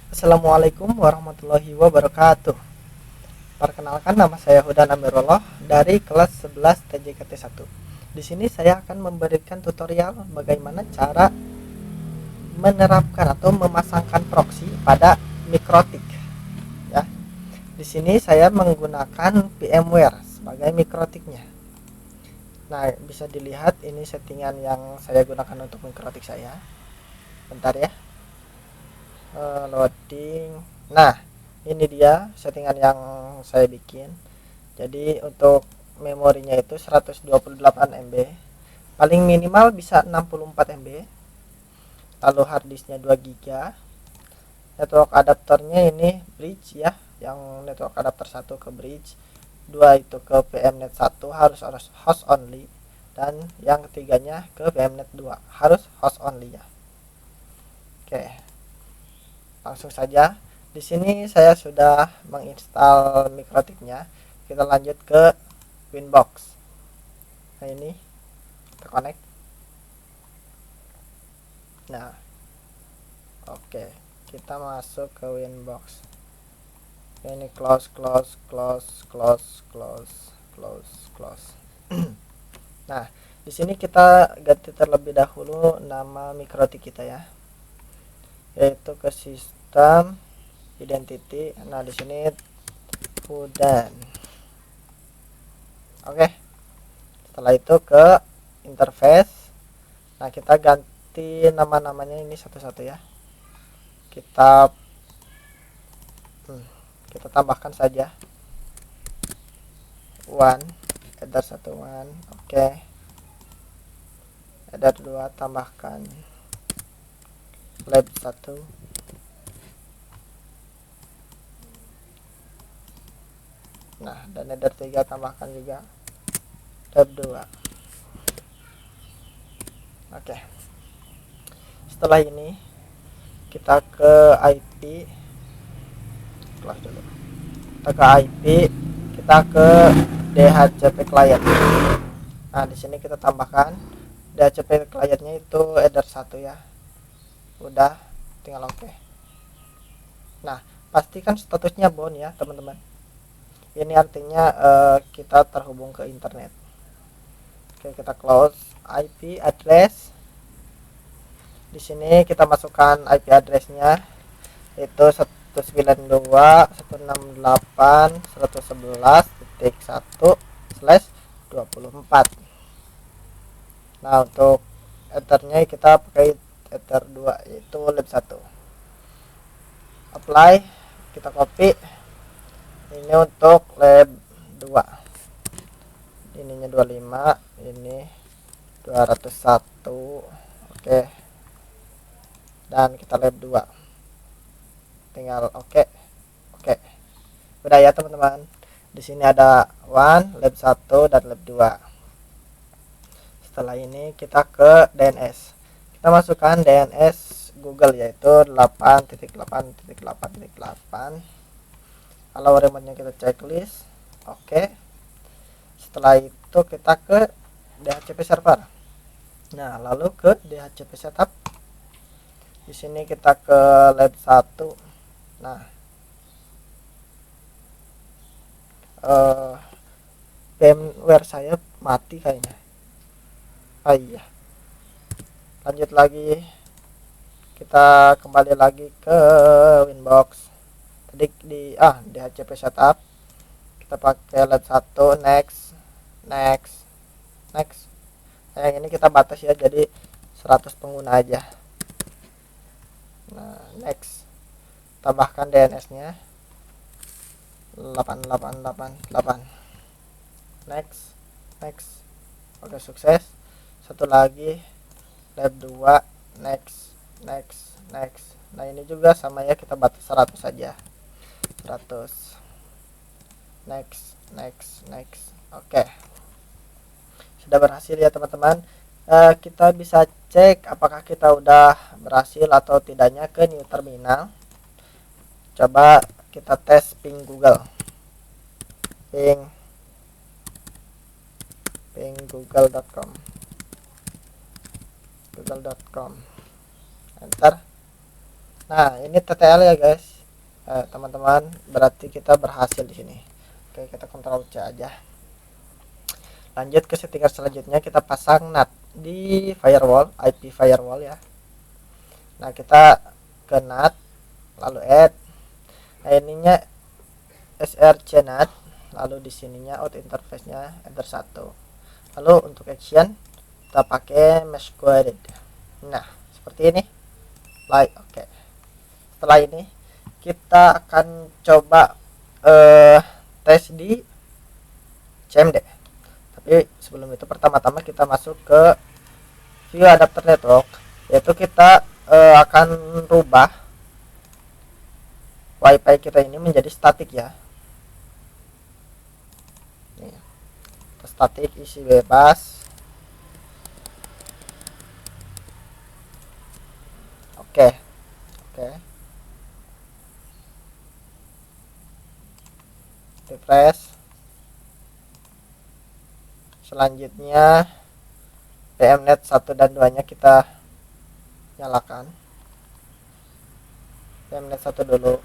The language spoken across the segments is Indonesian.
Assalamualaikum warahmatullahi wabarakatuh. Perkenalkan, nama saya Hudan Amirullah dari kelas 11 TJKT 1. Di sini saya akan memberikan tutorial bagaimana cara menerapkan atau memasangkan proxy pada Mikrotik. Ya, di sini saya menggunakan VMware sebagai Mikrotiknya. Nah, bisa dilihat ini settingan yang saya gunakan untuk Mikrotik saya. Bentar ya. Loading. Nah, ini dia settingan yang saya bikin. Jadi untuk memorinya itu 128 MB, paling minimal bisa 64 MB, lalu harddisknya 2 GB. Network adapternya ini bridge ya, yang network adapter 1 ke bridge, 2 itu ke VMnet 1 harus host only, dan yang ketiganya ke VMnet 2 harus host only ya. Oke, langsung saja. Di sini saya sudah menginstal Mikrotiknya. Kita lanjut ke Winbox. Nah, ini kita connect. Nah, oke, kita masuk ke Winbox. Ini close. Nah, di sini kita ganti terlebih dahulu nama Mikrotik kita ya, yaitu ke sistem identity. Nah, di sini Hudan. Oke, setelah itu ke interface. Nah, kita ganti nama-namanya ini satu-satu ya. Kita tambahkan saja one, header 1 one. Oke, header 2 tambahkan lab 1. Nah, dan header 3 tambahkan juga lab 2. Oke, setelah ini kita ke IP, close dulu. Kita ke IP, kita ke DHCP client. Nah, di sini kita tambahkan DHCP clientnya itu header 1 ya. Udah, tinggal oke. Nah, pastikan statusnya bound ya teman-teman. Ini artinya kita terhubung ke internet. Oke, kita close IP address. Di sini kita masukkan IP addressnya, itu 192.168.111.1/24. Nah, untuk ethernya kita pakai ether 2 yaitu lab 1. Apply, kita copy. Ini untuk lab 2. Ininya 25, ini 201. Oke. Dan kita lab 2. Tinggal oke. Udah ya teman-teman. Di sini ada one, lab 1 dan lab 2. Setelah ini kita ke DNS. Kita masukkan DNS Google yaitu 8.8.8.8. Kalau remote-nya kita checklist. Oke. Setelah itu kita ke DHCP server. Nah, lalu ke DHCP setup. Di sini kita ke lab 1. Nah, VMware saya mati kayaknya. Iya. Lanjut lagi. Kita kembali lagi ke Winbox. Tadi di DHCP setup. Kita pakai lab 1, next. Yang ini kita batas ya, jadi 100 pengguna aja. Nah, next. Tambahkan DNS-nya 8888. Next. Oke, sukses. Satu lagi lab 2, next. Nah, ini juga sama ya, kita batas 100 saja. 100. Next. Oke, sudah berhasil ya teman-teman. Kita bisa cek apakah kita udah berhasil atau tidaknya ke new terminal. Coba kita tes ping Google. Ping google.com. Enter. Nah, ini TTL ya guys, teman-teman, berarti kita berhasil di sini. Oke, kita Ctrl C aja. Lanjut ke settingan selanjutnya, kita pasang NAT di firewall, IP firewall ya. Nah, kita ke NAT, lalu add. Nah, ininya src NAT, lalu di sininya out interface-nya enter 1. Lalu untuk action kita pakai mesh query. Nah, seperti ini. Like, oke. Setelah ini kita akan coba tes di CMD. Tapi sebelum itu pertama-tama kita masuk ke view adapter network, yaitu kita akan rubah WiFi kita ini menjadi statik ya. Nih, statik isi bebas. Oke. Refresh. Selanjutnya PMNet 1 dan 2 nya kita nyalakan. PMNet 1 dulu.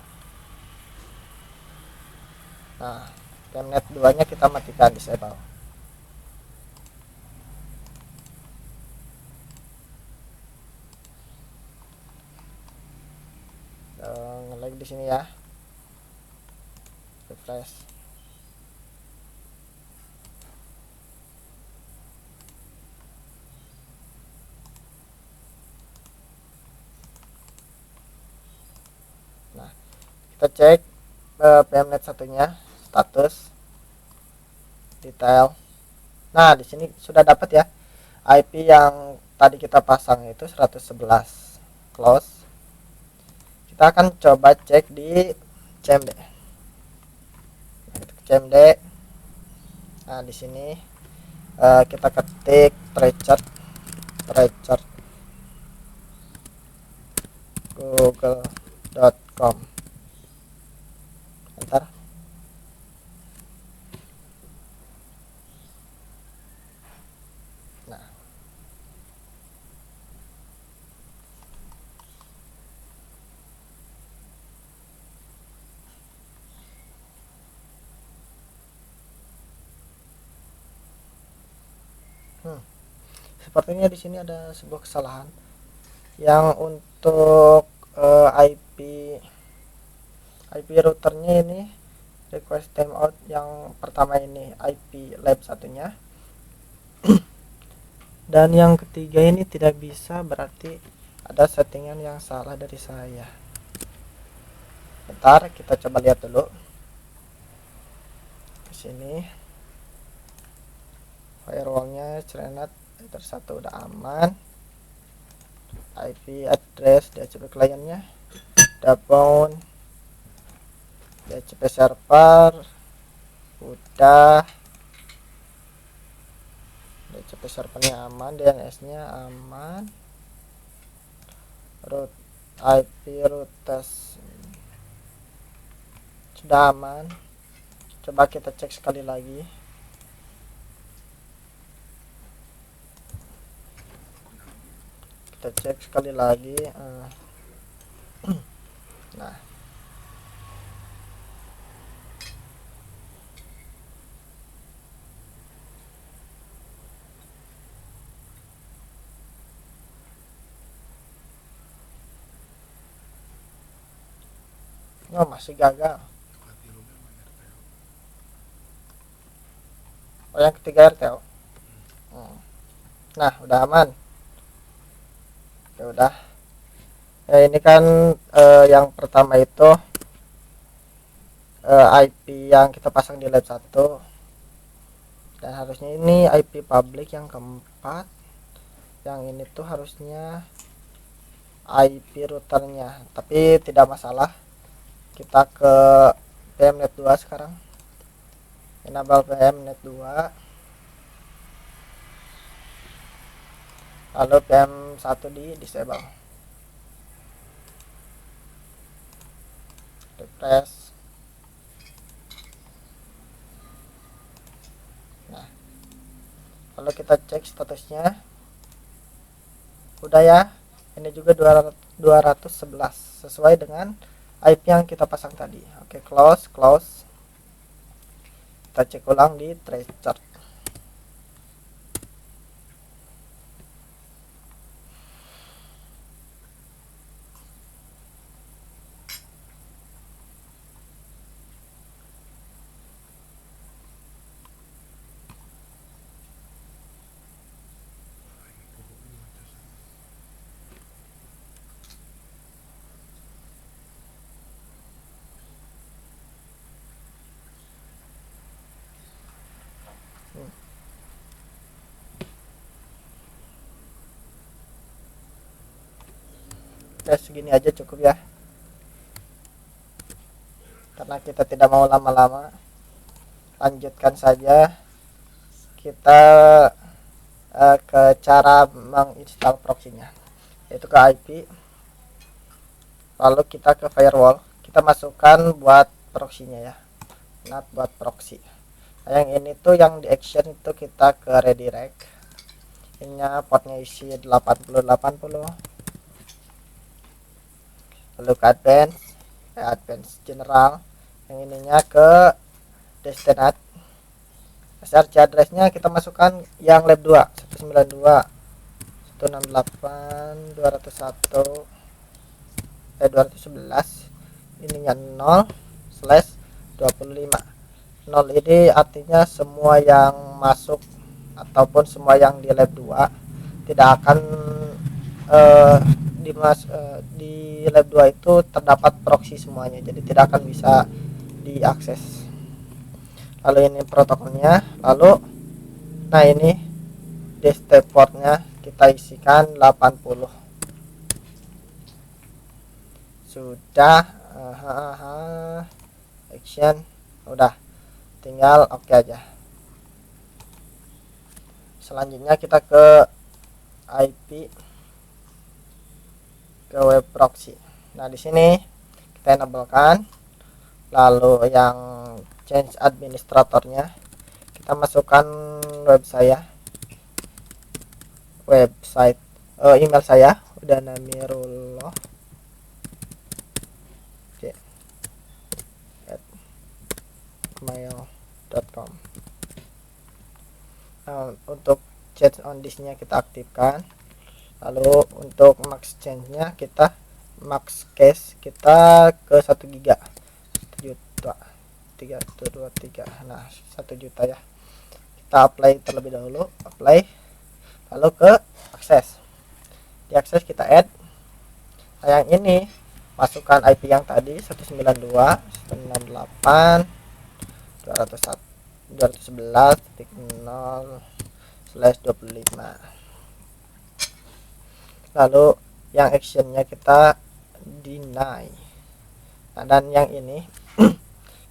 Nah, PMNet 2 nya kita matikan, disable. Nge-lag di sini ya. Refresh. Nah, kita cek PMNet satunya, status, detail. Nah, di sini sudah dapat ya IP yang tadi kita pasang itu 111. Close. Kita akan coba cek di CMD. CMD. Nah, di sini kita ketik Treasure google.com. Enter. Nah, sepertinya di sini ada sebuah kesalahan yang untuk IP routernya ini request timeout yang pertama ini IP lab satunya dan yang ketiga ini tidak bisa, berarti ada settingan yang salah dari saya. Bentar, kita coba lihat dulu ke sini. Firewallnya Cerenat Ether 1 udah aman. IP address DHCP kliennya udah bound. DHCP server udah. DHCP servernya aman, DNS-nya aman. Root IP routes sudah aman. Coba kita cek sekali lagi. Kita cek sekali lagi. Nah, oh, masih gagal. Oh, yang ketiga RTO. Nah, udah aman. Ya udah. Ini kan yang pertama itu IP yang kita pasang di lab 1, dan harusnya ini IP public yang keempat. Yang ini tuh harusnya IP routernya, tapi tidak masalah. Kita ke PMNet 2 sekarang. Enable PMNet 2. Lalu PM1 di disable. Refresh. Nah, lalu kita cek statusnya. Udah ya. Ini juga 211 sesuai dengan IP yang kita pasang tadi. Oke, close. Kita cek ulang di tracer. Ya segini aja cukup ya, karena kita tidak mau lama-lama. Lanjutkan saja kita ke cara menginstal proxy-nya, yaitu ke IP, lalu kita ke firewall, kita masukkan buat proxy-nya ya, NAT buat proxy. Nah, yang ini tuh yang di action itu kita ke redirect, ininya portnya isi 8080, lalu ke advance general, yang ininya ke destinat. Search address-nya kita masukkan yang lab 2 192 168 201 211, ininya 0/25. 0 ini artinya semua yang masuk ataupun semua yang di lab 2 tidak akan di lab 2 itu terdapat proxy semuanya, jadi tidak akan bisa diakses. Lalu ini protokolnya, lalu nah ini desktop portnya kita isikan 80. Sudah. Action udah, tinggal oke aja. Selanjutnya kita ke IP, ke web proxy. Nah di sini kita enablekan, lalu yang change administratornya kita masukkan website email saya udanamirullah mail.com. Nah, untuk chat on disk-nya kita aktifkan, lalu untuk max change-nya kita max cache kita ke 1 giga 1 juta 3123. Nah 1 juta ya, kita apply terlebih dahulu, lalu ke akses, di akses kita add. Nah, yang ini masukkan IP yang tadi 192.168.211.0/25. lalu yang actionnya kita deny. Nah, dan yang ini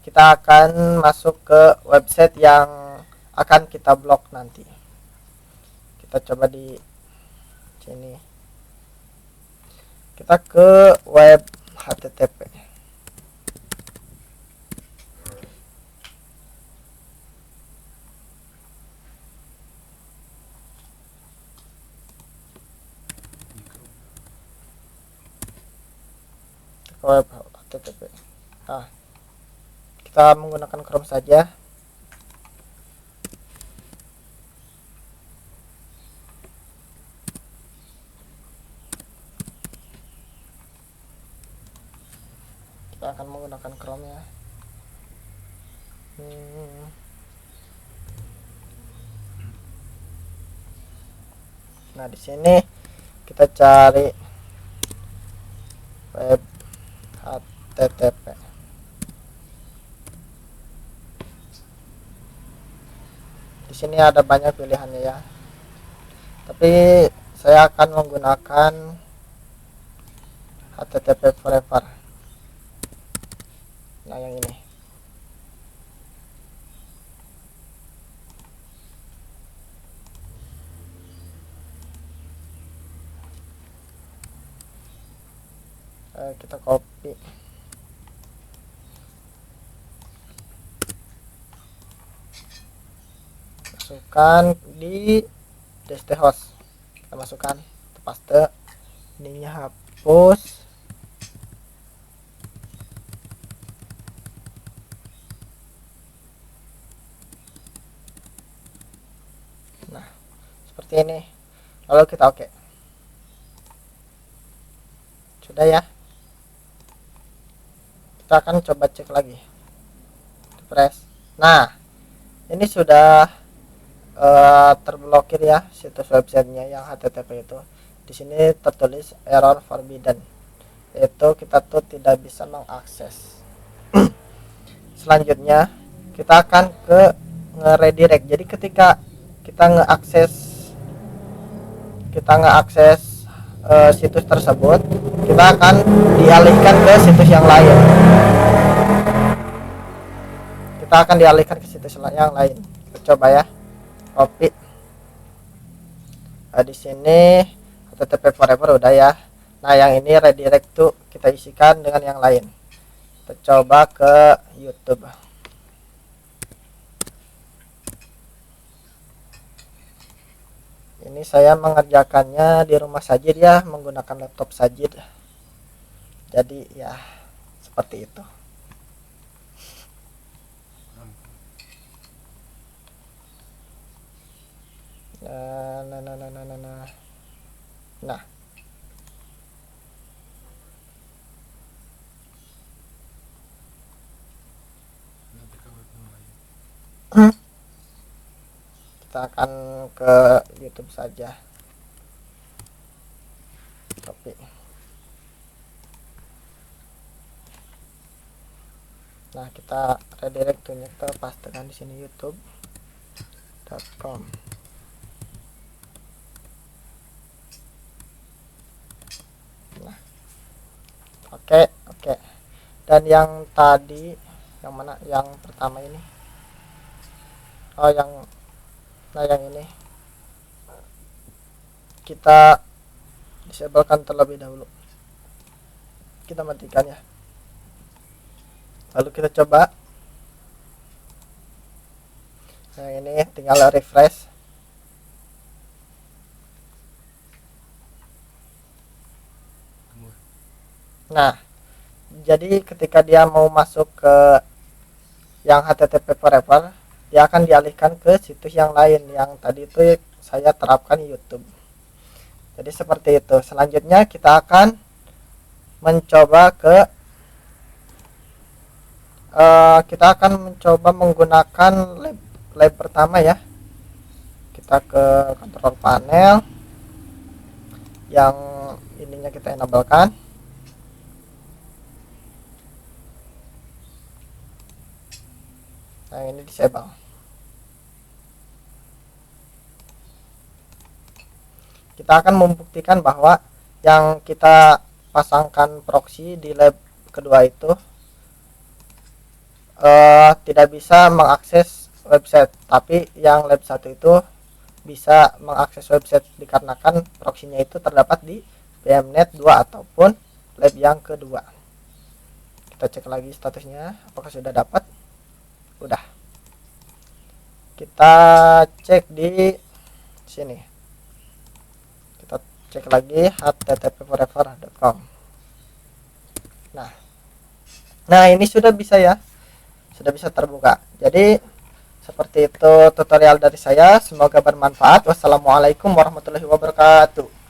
kita akan masuk ke website yang akan kita blok nanti. Kita coba di sini, kita ke web HTTP. Web HTTP. Nah, kita menggunakan Chrome saja. Kita akan menggunakan Chrome ya. Nah, di sini kita cari web HTTP. Di sini ada banyak pilihannya ya, tapi saya akan menggunakan HTTP Forever. Nah, yang ini. Kita copy, masukkan di dst host, kita masukkan, kita paste ininya hapus. Nah, seperti ini. Lalu kita oke. Sudah ya. Kita akan coba cek lagi. Press. Nah, ini sudah terblokir ya situs websitenya yang HTTP itu. Di sini tertulis error forbidden. Itu kita tuh tidak bisa mengakses. Selanjutnya kita akan ke nge-redirect. Jadi ketika kita ngeakses situs tersebut, kita akan dialihkan ke situs yang lain. Kita coba ya, copy. Nah, di sini HTTP forever udah ya. Nah, yang ini redirect tuh kita isikan dengan yang lain. Kita coba ke YouTube. Ini saya mengerjakannya di rumah Sajid ya, menggunakan laptop Sajid. Jadi ya seperti itu. Nah, kita akan ke YouTube saja. Copy. Nah, kita redirect to nya, kita pastekan di sini youtube.com. Nah, oke. Dan yang tadi, yang mana? Yang pertama ini. Yang ini kita disablekan terlebih dahulu. Kita matikan ya. Lalu kita coba. Nah, ini tinggal refresh. Nah, jadi ketika dia mau masuk ke yang HTTP forever, dia akan dialihkan ke situs yang lain. Yang tadi itu saya terapkan YouTube. Jadi seperti itu. Selanjutnya kita akan mencoba menggunakan lab pertama ya. Kita ke control panel, yang ininya kita enablekan. Nah, ini disable. Kita akan membuktikan bahwa yang kita pasangkan proxy di lab kedua itu tidak bisa mengakses website, tapi yang lab 1 itu bisa mengakses website dikarenakan proxy-nya itu terdapat di PMNet 2 ataupun lab yang kedua. Kita cek lagi statusnya apakah sudah dapat. Udah. Kita cek di sini. Kita cek lagi http://forever.com. Nah, ini sudah bisa ya. Sudah bisa terbuka. Jadi seperti itu tutorial dari saya. Semoga bermanfaat. Wassalamualaikum warahmatullahi wabarakatuh.